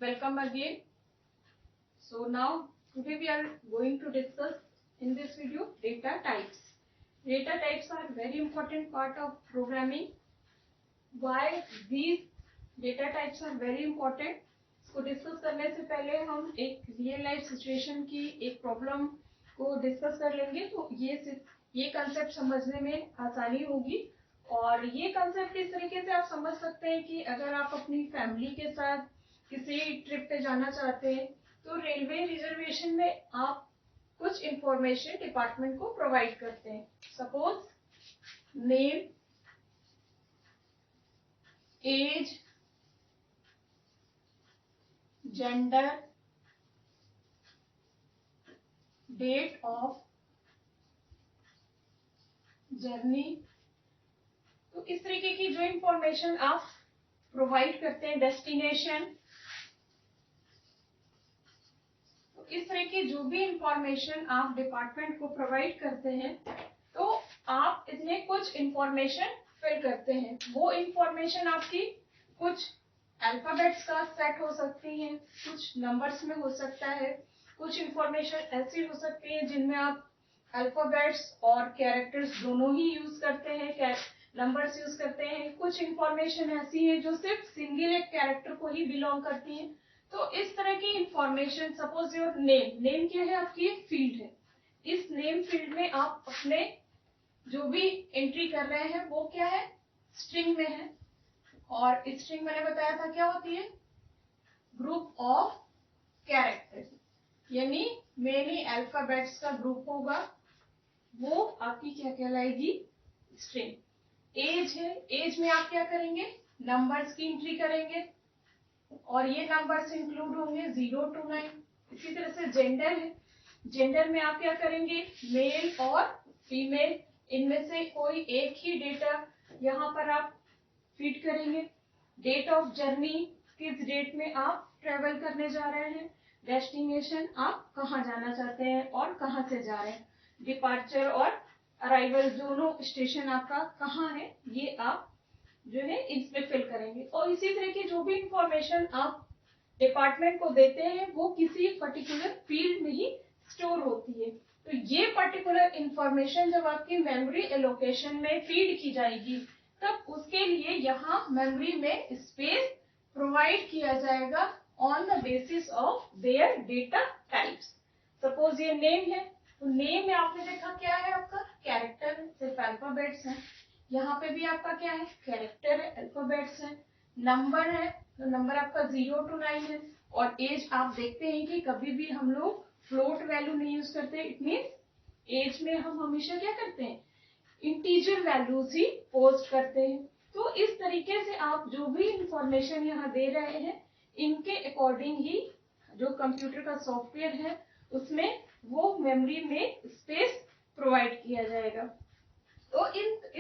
welcome again. So now today we are going to discuss in this video data types. Data types are very important part of programming. Why these data types are very important? इसको discuss करने से पहले हम एक real life situation की एक problem को discuss कर लेंगे, तो ये कंसेप्ट समझने में आसानी होगी। और ये कंसेप्ट इस तरीके से आप समझ सकते हैं कि अगर आप अपनी फैमिली के साथ किसी ट्रिप पे जाना चाहते हैं तो रेलवे रिजर्वेशन में आप कुछ इंफॉर्मेशन डिपार्टमेंट को प्रोवाइड करते हैं। Suppose name, age, gender, date of journey, तो इस तरीके की जो इंफॉर्मेशन आप प्रोवाइड करते हैं, डेस्टिनेशन, तो इस तरह की जो भी इंफॉर्मेशन आप डिपार्टमेंट को प्रोवाइड करते हैं तो आप इसमें कुछ इंफॉर्मेशन फिल करते हैं। वो इंफॉर्मेशन आपकी कुछ अल्फाबेट्स का सेट हो सकती है, कुछ नंबर्स में हो सकता है, कुछ इंफॉर्मेशन ऐसी हो सकती है जिनमें आप अल्फाबेट्स और कैरेक्टर्स दोनों ही यूज करते हैं, नंबर्स यूज करते हैं। कुछ इंफॉर्मेशन ऐसी है जो सिर्फ सिंगल एक कैरेक्टर को ही बिलोंग करती है। तो इस तरह की इंफॉर्मेशन, सपोज योर नेम क्या है, आपकी एक फील्ड है। इस नेम फील्ड में आप अपने जो भी एंट्री कर रहे हैं वो क्या है, स्ट्रिंग में है। और स्ट्रिंग मैंने बताया था क्या होती है, ग्रुप ऑफ कैरेक्टर्स, यानी मेनी अल्फाबेट्स का ग्रुप होगा, वो आपकी क्या कहलाएगी, स्ट्रिंग। एज है, एज में आप क्या करेंगे, नंबर्स की एंट्री करेंगे और ये नंबर्स इंक्लूड होंगे 0 to 9। इसी तरह से जेंडर है, जेंडर में आप क्या करेंगे, मेल और फीमेल, इनमें से कोई एक ही डेटा यहाँ पर आप फीड करेंगे। डेट ऑफ जर्नी, किस डेट में आप ट्रेवल करने जा रहे हैं। डेस्टिनेशन, आप कहाँ जाना चाहते हैं और कहाँ से जा रहे हैं। डिपार्चर और अराइवल, दोनों स्टेशन आपका कहाँ है, ये आप जो है इसमें फिल करेंगे। और इसी तरह की जो भी इंफॉर्मेशन आप डिपार्टमेंट को देते हैं वो किसी पर्टिकुलर फील्ड में ही स्टोर होती है। तो ये पर्टिकुलर इंफॉर्मेशन जब आपकी मेमोरी एलोकेशन में फीड की जाएगी तब उसके लिए यहाँ मेमोरी में स्पेस प्रोवाइड किया जाएगा on the basis of their data types. Suppose ये नेम है, तो नेम में आपने देखा क्या है, आपका कैरेक्टर है, सिर्फ अल्फाबेट्स है। यहाँ पे भी आपका क्या है, कैरेक्टर है, अल्फाबेट्स है। नंबर है, तो नंबर आपका 0 to 9 है। और एज आप देखते हैं कि कभी भी हम लोग फ्लोट वैल्यू नहीं यूज करते। इट मीन्स एज में हम हमेशा क्या करते हैं, इंटीजर वैल्यूज ही पोस्ट करते हैं। तो इस तरीके से आप जो भी इंफॉर्मेशन यहाँ दे रहे हैं इनके अकॉर्डिंग ही जो कंप्यूटर का सॉफ्टवेयर है उसमें वो मेमोरी में स्पेस प्रोवाइड किया जाएगा। तो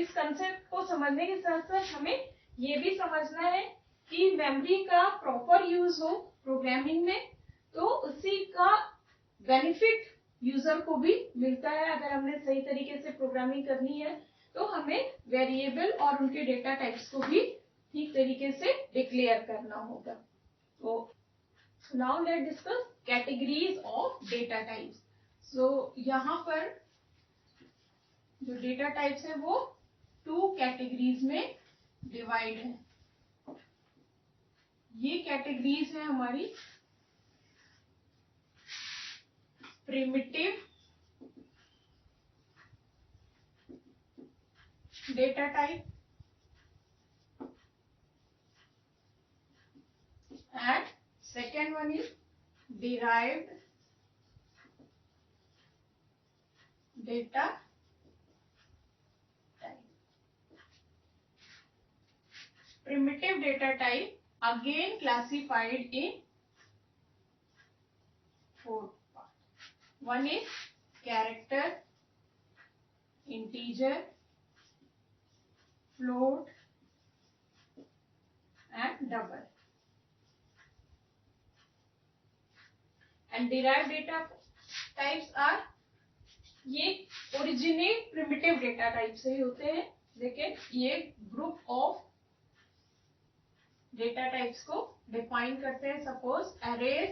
इस कंसेप्ट को समझने के साथ साथ हमें ये भी समझना है कि मेमोरी का प्रॉपर यूज हो प्रोग्रामिंग में, तो उसी का बेनिफिट यूजर को भी मिलता है। अगर हमने सही तरीके से प्रोग्रामिंग करनी है तो हमें वेरिएबल और उनके डेटा टाइप्स को भी ठीक तरीके से डिक्लेयर करना होगा। तो now let discuss categories of data types. So यहाँ पर जो डेटा टाइप्स है वो 2 कैटेगरीज में डिवाइड है। ये कैटेगरीज है हमारी primitive data type and second one is derived data type. Primitive data type again classified in 4 parts. One is character, integer, float and double. And derived data types are, ये originate primitive data type से ही होते हैं, लेकिन ये group of data types को define करते हैं, suppose arrays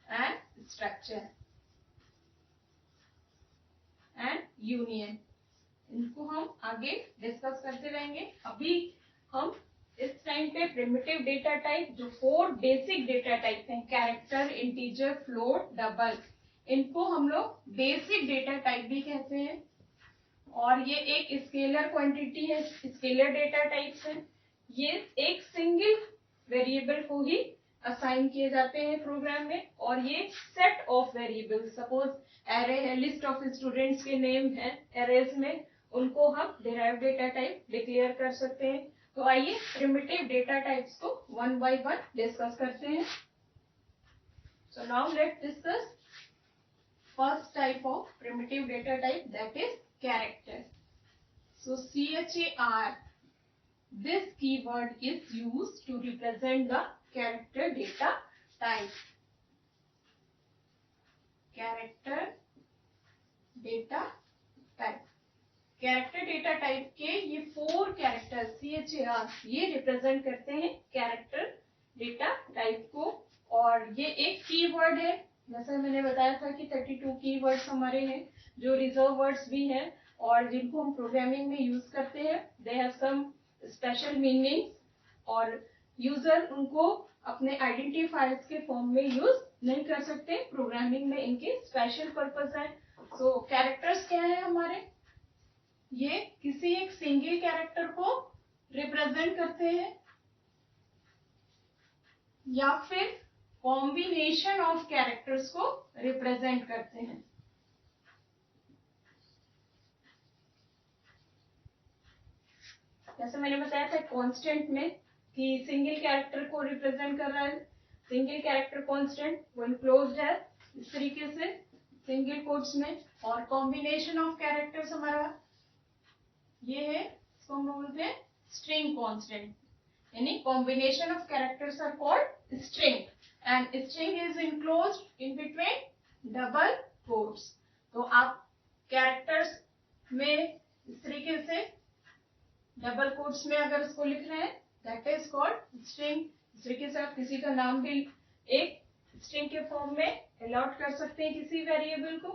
and structure and union. इनको हम आगे डिस्कस करते रहेंगे। अभी हम इस टाइम पे प्रिमिटिव डेटा टाइप, जो 4 बेसिक डेटा टाइप हैं, कैरेक्टर, इंटीजर, फ्लोट, डबल, इनको हम लोग बेसिक डेटा टाइप भी कहते हैं। और ये एक स्केलर क्वांटिटी है, स्केलर डेटा टाइप्स है। ये एक सिंगल वेरिएबल को ही असाइन किए जाते हैं प्रोग्राम में, और ये set of variable, suppose array है, लिस्ट ऑफ स्टूडेंट्स के नेम है एरेज में, उनको हम डिराइव्ड डेटा टाइप डिक्लेयर कर सकते हैं। तो आइए प्रिमिटिव डेटा टाइप्स को वन बाय वन डिस्कस करते हैं। So now let's discuss first type of primitive data type, that is character. So char, this keyword is used to represent the character data type. Character data type. Character data type के ये 4 characters char ये represent करते हैं character data type को। और ये एक keyword है, जैसा मैंने बताया था कि 32 कीवर्ड्स हमारे हैं, जो रिजर्व वर्ड्स भी हैं और जिनको हम प्रोग्रामिंग में यूज करते हैं। They have some special meaning और यूजर उनको अपने आइडेंटिफायर्स के फॉर्म में यूज नहीं कर सकते, प्रोग्रामिंग में इनके स्पेशल पर्पस है। सो कैरेक्टर्स क्या है हमारे, ये किसी एक सिंगल कैरेक्टर को रिप्रेजेंट करते हैं या फिर कॉम्बिनेशन ऑफ कैरेक्टर्स को रिप्रेजेंट करते हैं। जैसे मैंने बताया था कांस्टेंट में कि सिंगल कैरेक्टर को रिप्रेजेंट कर रहा है, सिंगल कैरेक्टर कांस्टेंट वो इनक्लोज्ड है इस तरीके से सिंगल कोट्स में। और कॉम्बिनेशन ऑफ कैरेक्टर्स हमारा ये है, इसको हम बोलते हैं स्ट्रिंग कांस्टेंट, यानी combination of characters are called string and string is enclosed in between double quotes. तो आप कैरेक्टर्स में इस तरीके से डबल कोट्स में अगर इसको लिख रहे हैं, दैट इज कॉल्ड स्ट्रिंग। इस तरीके से आप किसी का नाम भी एक स्ट्रिंग के फॉर्म में अलॉट कर सकते हैं किसी वेरिएबल को।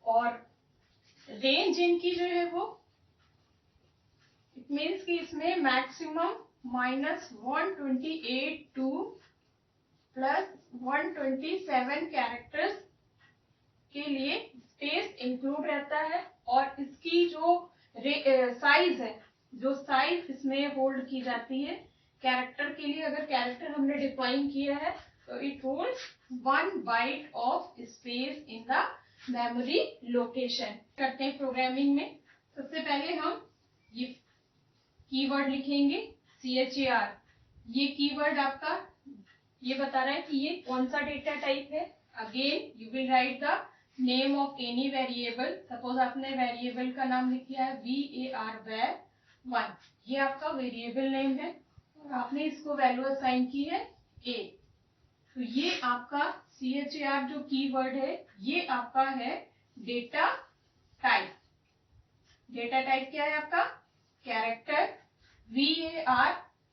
और रेंज इनकी जो है वो इट मीन्स कि इसमें मैक्सिमम -128 टू +127 कैरेक्टर्स के लिए स्पेस इंक्लूड रहता है। और इसकी जो साइज है, जो साइज इसमें होल्ड की जाती है कैरेक्टर के लिए, अगर कैरेक्टर हमने डिफाइन किया है तो it holds 1 byte of space in the memory location. करते हैं प्रोग्रामिंग में। सबसे पहले हम ये कीवर्ड लिखेंगे char। ये कीवर्ड आपका ये बता रहा है कि ये कौन सा डेटा टाइप है। Again you will write the name of any variable. Suppose आपने वेरिएबल का नाम लिख दिया है var1, ये आपका वेरिएबल नेम है और आपने इसको वैल्यू असाइन की है a। तो ये आपका char जो कीवर्ड है ये आपका है डेटा टाइप। डेटा टाइप क्या है आपका, कैरेक्टर। var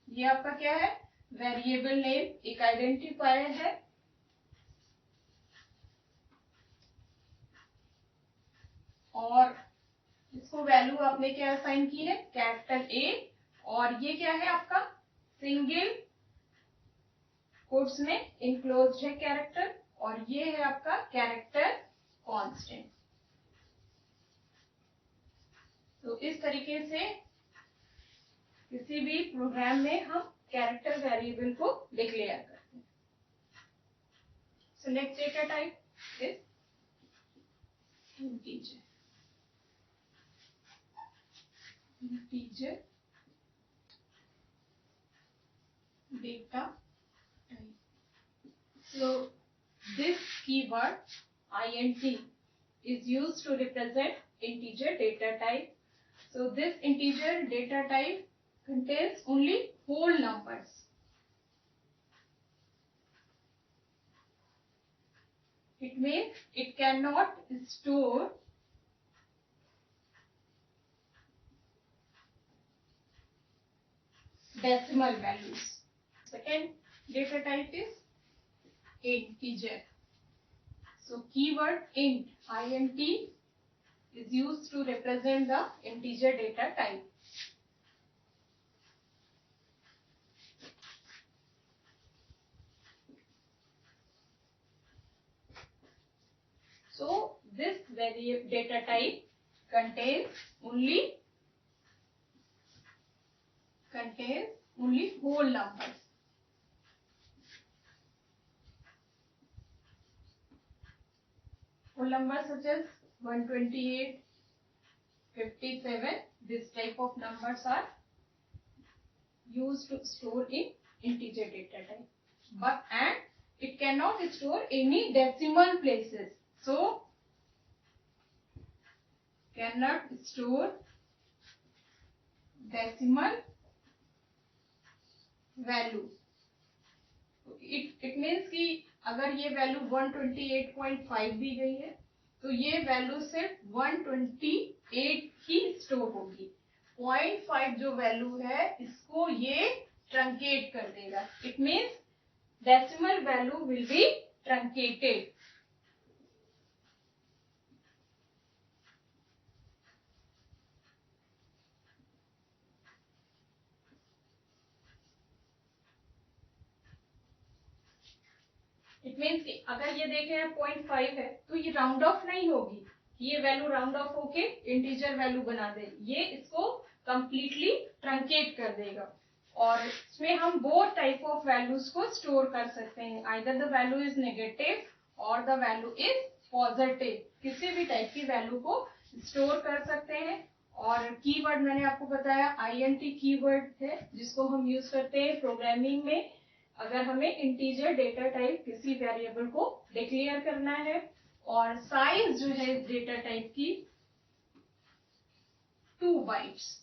ये आपका क्या है, वेरिएबल नेम, एक आइडेंटिफायर है। और इसको वैल्यू आपने क्या असाइन की है, कैरेक्टर a। और ये क्या है आपका सिंगल कोट्स में इनक्लोज्ड है कैरेक्टर, और ये है आपका कैरेक्टर कांस्टेंट। तो इस तरीके से किसी भी प्रोग्राम में हम कैरेक्टर वेरिएबल को डिक्लेयर करते हैं। So next data type is integer. Integer data type. So this keyword int is used to represent integer data type. So this integer data type contains only whole numbers. It means it cannot store decimal values. Second, data type is integer. So keyword int, int is used to represent the integer data type. So this data type contains only whole numbers. Whole numbers such as 128, 57, this type of numbers are used to store in integer data type. And it cannot store any decimal places. So cannot store decimal value. It means कि अगर ये value 128.5 दी गई है तो ये value सिर्फ 128 ही store होगी. 0.5 जो वैल्यू है इसको ये ट्रंकेट कर देगा. It means decimal value will be truncated. It means कि अगर ये देखें 0.5 है तो ये राउंड ऑफ नहीं होगी. ये वैल्यू राउंड ऑफ होके इंटीजर वैल्यू बना दे. ये इसको कंप्लीटली ट्रंकेट कर देगा. और इसमें हम बोथ टाइप ऑफ वैल्यूज को स्टोर कर सकते हैं. Either the value is negative और द वैल्यू इज पॉजिटिव. किसी भी टाइप की वैल्यू को स्टोर कर सकते हैं. और कीवर्ड मैंने आपको बताया INT कीवर्ड है जिसको हम यूज करते हैं प्रोग्रामिंग में अगर हमें इंटीजर डेटा टाइप किसी वेरिएबल को डिक्लेयर करना है. और साइज जो है डेटा टाइप की 2 बाइट्स.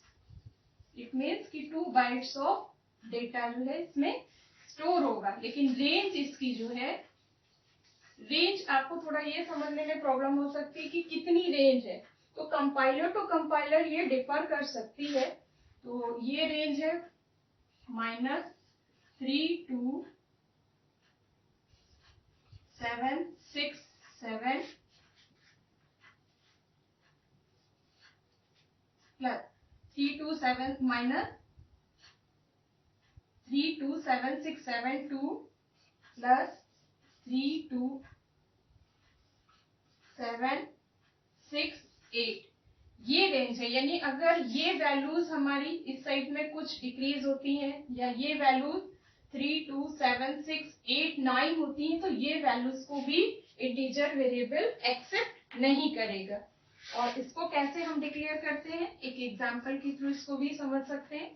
इट मीन्स कि 2 बाइट्स ऑफ डेटा जो है इसमें स्टोर होगा. लेकिन रेंज इसकी जो है रेंज आपको थोड़ा ये समझने में प्रॉब्लम हो सकती है कि कितनी रेंज है. तो कंपाइलर टू कंपाइलर ये डिफर कर सकती है. तो ये रेंज है -3 to 767 plus 3 to 7 minus 3 to 7672 plus 3 to 768 ये रेंज है. यानी अगर ये वैल्यूज हमारी इस साइड में कुछ डिक्रीज होती हैं या ये वैल्यूज 3 2 7 6 8 9 होती हैं तो ये वैल्यूज को भी इंटीजर वेरिएबल एक्सेप्ट नहीं करेगा. और इसको कैसे हम डिक्लेयर करते हैं एक एग्जांपल के थ्रू इसको भी समझ सकते हैं.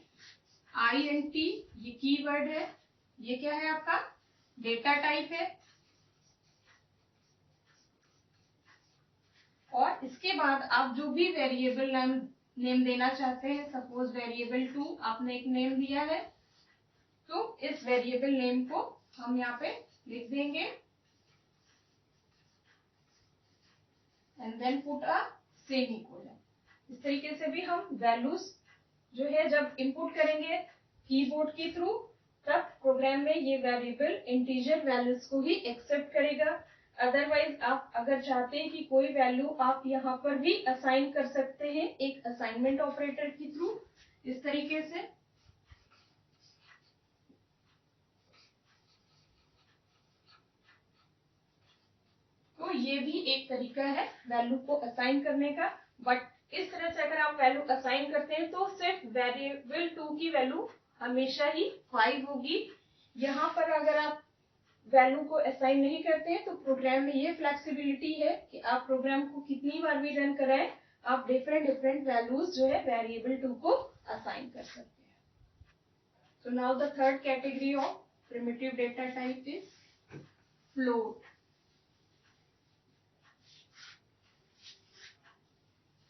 INT ये कीवर्ड है. ये क्या है आपका डेटा टाइप है. और इसके बाद आप जो भी वेरिएबल नेम देना चाहते हैं सपोज वेरिएबल 2 आपने एक नेम दिया है तो इस वेरिएबल नेम को हम यहाँ पे लिख देंगे and then put a semicolon. इस तरीके से भी हम वैल्यूज जो है जब इनपुट करेंगे कीबोर्ड के थ्रू तब प्रोग्राम में ये वेरिएबल इंटीजर वैल्यूज को ही एक्सेप्ट करेगा. अदरवाइज आप अगर चाहते हैं कि कोई वैल्यू आप यहाँ पर भी असाइन कर सकते हैं एक असाइनमेंट ऑपरेटर के थ्रू इस तरीके से. तो ये भी एक तरीका है वैल्यू को असाइन करने का. बट इस तरह से अगर आप वैल्यू असाइन करते हैं तो सिर्फ वेरिएबल 2 की वैल्यू हमेशा ही 5 होगी. यहाँ पर अगर आप वैल्यू को असाइन नहीं करते हैं तो प्रोग्राम में ये फ्लेक्सिबिलिटी है कि आप प्रोग्राम को कितनी बार भी रन कराएं आप डिफरेंट वैल्यूज जो है वेरिएबल 2 को असाइन कर सकते हैं. So now the third category of primitive data type is float.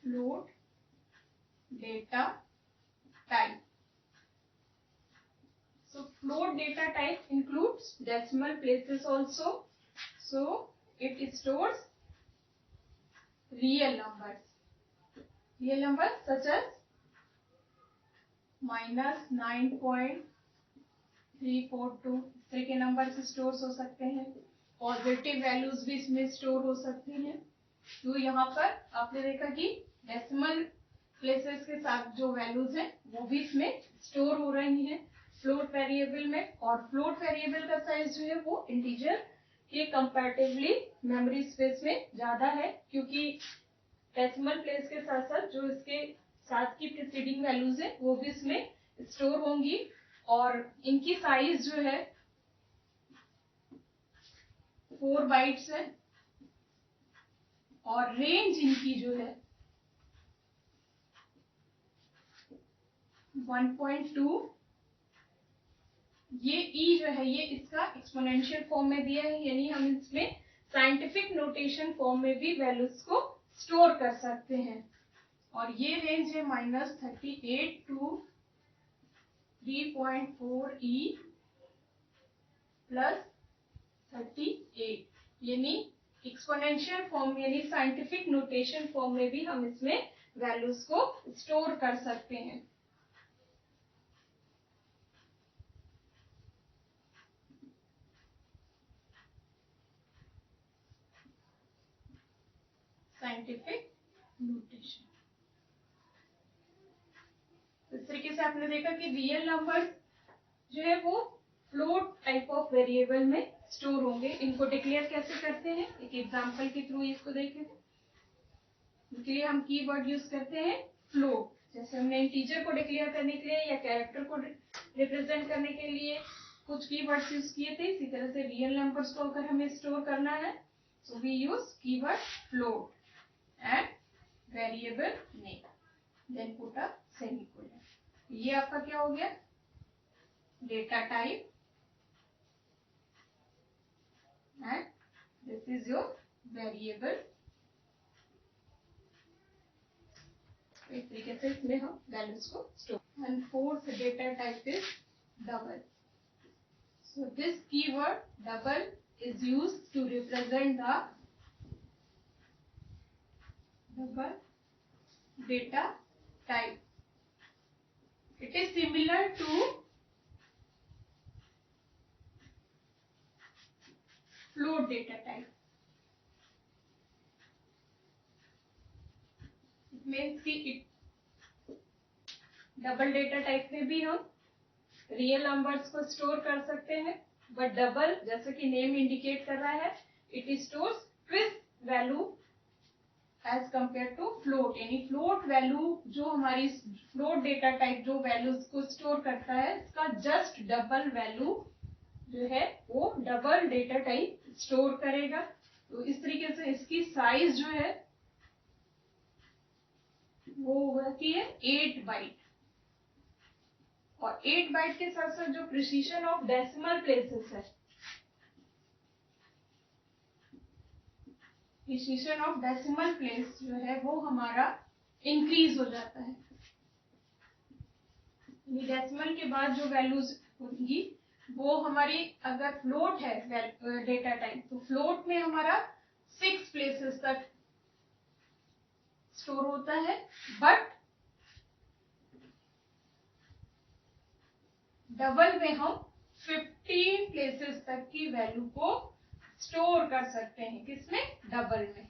Float data type. So float data type includes decimal places also. So it stores real numbers. Real numbers such as -9.8 3, 4, 2 इस तरह के number store हो सकते हैं। Positive values भी इसमें store हो सकती हैं। तो यहाँ पर आपने देखा कि डेसिमल प्लेसेस के साथ जो वैल्यूज हैं वो भी इसमें स्टोर हो रही हैं फ्लोट वेरिएबल में। और फ्लोट वेरिएबल का साइज जो है वो इंटीजर के कंपैरेटिवली मेमोरी स्पेस में ज्यादा है, क्योंकि डेसिमल प्लेस के साथ साथ जो इसके साथ की प्रीसीडिंग वैल्यूज है वो भी इसमें स्टोर होंगी। और इनकी साइज जो है 4 बाइट्स है और रेंज इनकी जो है 1.2। ये ई जो है ये इसका एक्सपोनेंशियल फॉर्म में दिया है, यानी हम इसमें साइंटिफिक नोटेशन फॉर्म में भी वैल्यूज को स्टोर कर सकते हैं। और ये रेंज है -38 टू 3.4 ई प्लस 38, यानी एक्सपोनेंशियल फॉर्म यानी साइंटिफिक नोटेशन फॉर्म में भी हम इसमें वैल्यूज को स्टोर कर सकते हैं। साइंटिफिक नोटेशन इस तरीके से आपने देखा कि रियल नंबर जो है वो फ्लोट टाइप ऑफ वेरिएबल में स्टोर होंगे। इनको डिक्लेयर कैसे करते हैं, एक एग्जांपल के थ्रू इसको देखें। इसके लिए हम कीवर्ड यूज करते हैं फ्लोट। जैसे हमने इंटीजर को डिक्लेयर करने के लिए या कैरेक्टर को रिप्रेजेंट करने के लिए कुछ कीवर्ड्स यूज किए थे, इसी तरह से रियल नंबर्स को अगर हमें स्टोर करना है so we use keyword float and variable name then put a semicolon. ये आपका क्या हो गया, data type and this is your variable. इस तरीके से इसमें हम वैल्यूज को store. And fourth data type is double. So this keyword double is used to represent the double data type. It is similar to float data type. It means कि double data type में भी हम real numbers को store कर सकते हैं, but double जैसे कि नेम इंडिकेट कर रहा है it stores twice value as compare to float. यानी फ्लोट वैल्यू जो हमारी फ्लोट डेटा टाइप जो वैल्यूज को स्टोर करता है इसका जस्ट डबल वैल्यू जो है वो डबल डेटा टाइप स्टोर करेगा। तो इस तरीके से इसकी साइज जो है वो होती है 8 बाइट। और 8 बाइट के साथ साथ जो प्रिसीजन ऑफ डेसिमल प्लेसेस है, प्रिसीजन ऑफ डेसिमल प्लेस जो है वो हमारा इंक्रीज हो जाता है। डेसिमल के बाद जो वैल्यूज होंगी वो हमारी अगर फ्लोट है डेटा टाइप तो फ्लोट में हमारा 6 प्लेसेस तक स्टोर होता है, बट डबल में हम 15 प्लेसेस तक की वैल्यू को स्टोर कर सकते हैं। किसमें, डबल में।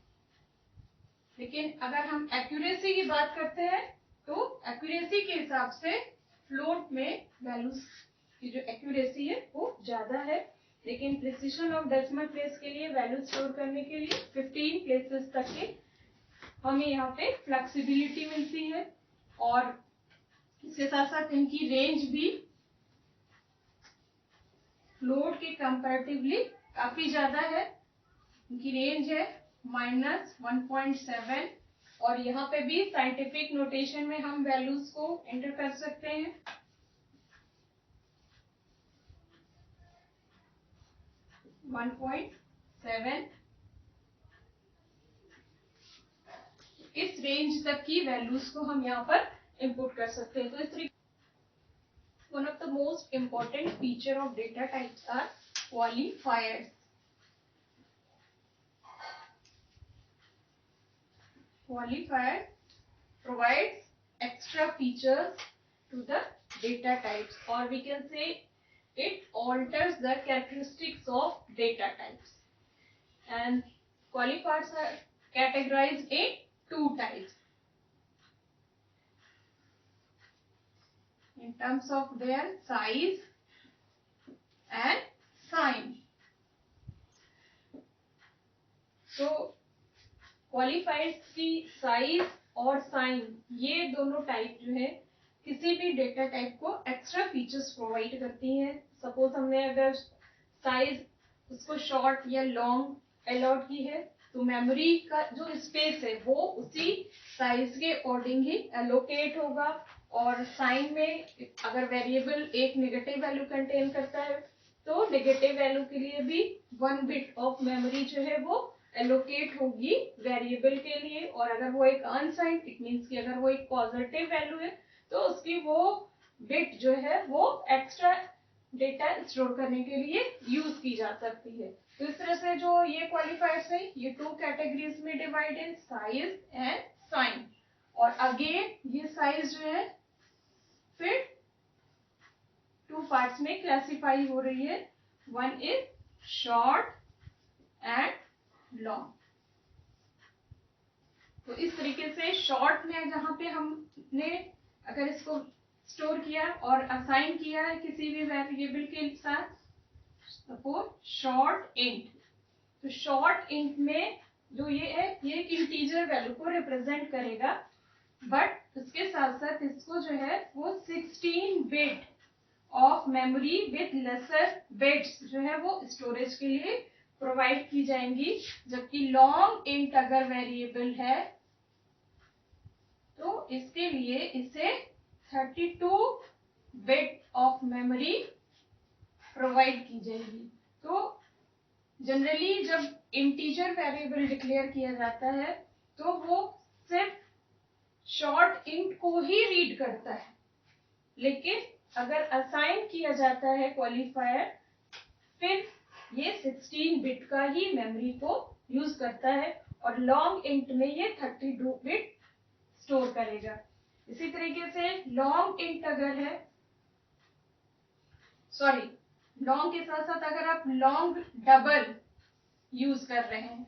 लेकिन अगर हम एक्यूरेसी की बात करते हैं तो एक्यूरेसी के हिसाब से फ्लोट में वैल्यूज की जो एक्यूरेसी है वो ज्यादा है, लेकिन प्रिसीजन ऑफ डेसिमल प्लेस के लिए वैल्यू स्टोर करने के लिए 15 प्लेसेस तक के हमें यहाँ पे फ्लेक्सिबिलिटी मिलती है। और इसके साथ साथ इनकी रेंज भी फ्लोट के कंपैरेटिवली काफी ज्यादा है। इनकी रेंज है -1.7 और यहाँ पे भी साइंटिफिक नोटेशन में हम वैल्यूज को एंटर कर सकते हैं। इस रेंज तक की वैल्यूज को हम यहाँ पर इंपुट कर सकते हैं। तो इस तरीके one of the most important feature of data types are qualifiers. Qualifier provides extra features to the data types, or we can say it alters the characteristics of data types. And qualifiers are categorized in two types in terms of their size and sign. तो क्वालिफायर्स की size और sign, ये दोनों type जो है किसी भी data type को एक्स्ट्रा फीचर्स प्रोवाइड करती हैं. सपोज हमने अगर साइज उसको शॉर्ट या लॉन्ग अलॉट की है तो मेमोरी का जो स्पेस है वो उसी साइज के अकॉर्डिंग ही एलोकेट होगा. और साइन में अगर वेरिएबल एक नेगेटिव वैल्यू कंटेन करता है तो नेगेटिव वैल्यू के लिए भी 1 बिट ऑफ मेमोरी जो है वो एलोकेट होगी वेरिएबल के लिए. और अगर वो एक अनसाइंड, इट मीन्स कि अगर वो एक पॉजिटिव वैल्यू है तो उसकी वो बिट जो है वो एक्स्ट्रा डेटा स्टोर करने के लिए यूज की जा सकती है. तो इस तरह से जो ये क्वालिफायर्स है ये टू कैटेगरीज में डिवाइड है, साइज एंड साइन. और अगेन ये साइज जो है फिर टू पार्ट्स में क्लासिफाई हो रही है. One is short and long. तो इस तरीके से शॉर्ट में जहां पे हमने अगर इसको स्टोर किया और असाइन किया है किसी भी वेरिएबल के साथ, सपोज शॉर्ट इंट, तो शॉर्ट इंट में जो ये है ये एक इंटीजर वैल्यू को रिप्रेजेंट करेगा. बट उसके साथ साथ इसको जो है वो 16 bit of memory with lesser bits जो है वो स्टोरेज के लिए प्रोवाइड की जाएंगी. जबकि लॉन्ग इंट अगर वेरिएबल है तो इसके लिए इसे 32 बिट ऑफ मेमोरी प्रोवाइड की जाएगी. तो जनरली जब इंटीजर वेरिएबल डिक्लेयर किया जाता है तो वो सिर्फ शॉर्ट इंट को ही रीड करता है. लेकिन अगर असाइन किया जाता है क्वालिफायर फिर ये 16 बिट का ही मेमोरी को यूज करता है. और लॉन्ग इंट में ये 32 बिट स्टोर करेगा. इसी तरीके से लॉन्ग इंट अगर है, सॉरी, लॉन्ग के साथ साथ अगर आप लॉन्ग डबल यूज कर रहे हैं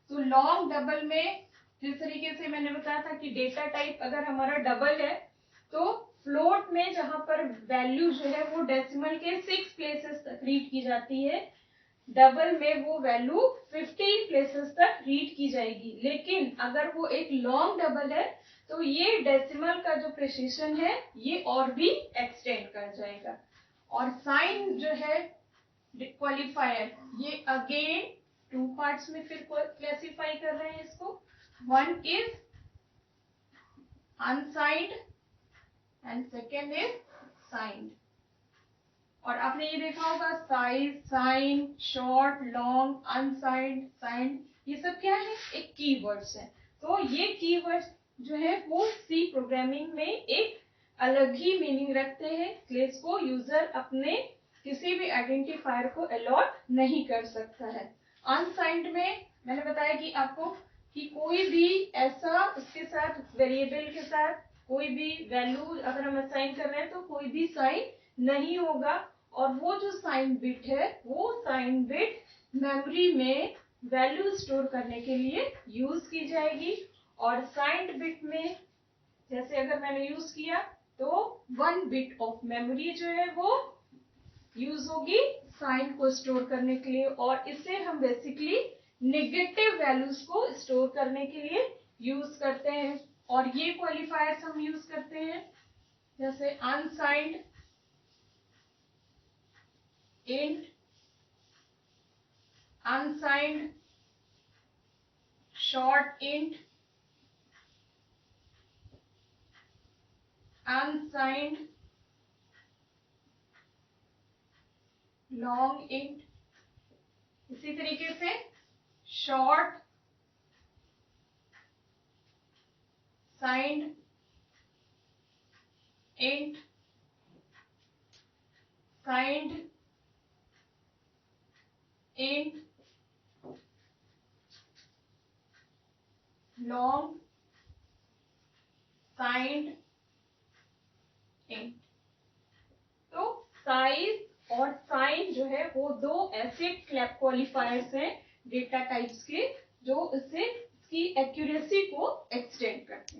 तो लॉन्ग डबल में जिस तरीके से मैंने बताया था कि डेटा टाइप अगर हमारा डबल है तो फ्लोट में जहां पर वैल्यू जो है वो डेसिमल के 6 प्लेसेस तक रीड की जाती है, डबल में वो वैल्यू 15 प्लेसेस तक रीड की जाएगी. लेकिन अगर वो एक लॉन्ग डबल है तो ये डेसिमल का जो प्रिसिशन है ये और भी एक्सटेंड कर जाएगा. और साइन जो है क्वालिफायर ये अगेन टू पार्ट्स में फिर क्लासिफाई कर रहे हैं इसको. One is unsigned and second is signed. और आपने ये देखा होगा size, sign, short, long, unsigned, signed, ये सब क्या है, एक कीवर्ड्स है. तो ये कीवर्ड्स जो है वो सी प्रोग्रामिंग में एक अलग ही मीनिंग रखते हैं. इसको यूजर अपने किसी भी आइडेंटिफायर को अलॉट नहीं कर सकता है. अनसाइंड में मैंने बताया कि आपको कि कोई भी ऐसा उसके साथ वेरिएबल के साथ कोई भी वैल्यू अगर हम असाइन कर रहे हैं तो कोई भी साइन नहीं होगा. और वो जो साइन बिट है वो साइन बिट मेमोरी में वैल्यू स्टोर करने के लिए यूज की जाएगी. और साइंड बिट में जैसे अगर मैंने यूज किया तो 1 बिट ऑफ मेमोरी जो है वो यूज होगी साइन को स्टोर करने के लिए. और इसे हम बेसिकली नेगेटिव वैल्यूज को स्टोर करने के लिए यूज करते हैं. और ये क्वालिफायर्स हम यूज करते हैं जैसे unsigned int, unsigned short int, unsigned long int. इसी तरीके से short, signed int, signed int, long, signed int. Size और साइन जो है वो दो ऐसे क्लैप क्वालिफायर्स हैं डेटा टाइप्स के जो इसकी एक्यूरेसी को एक्सटेंड करते हैं।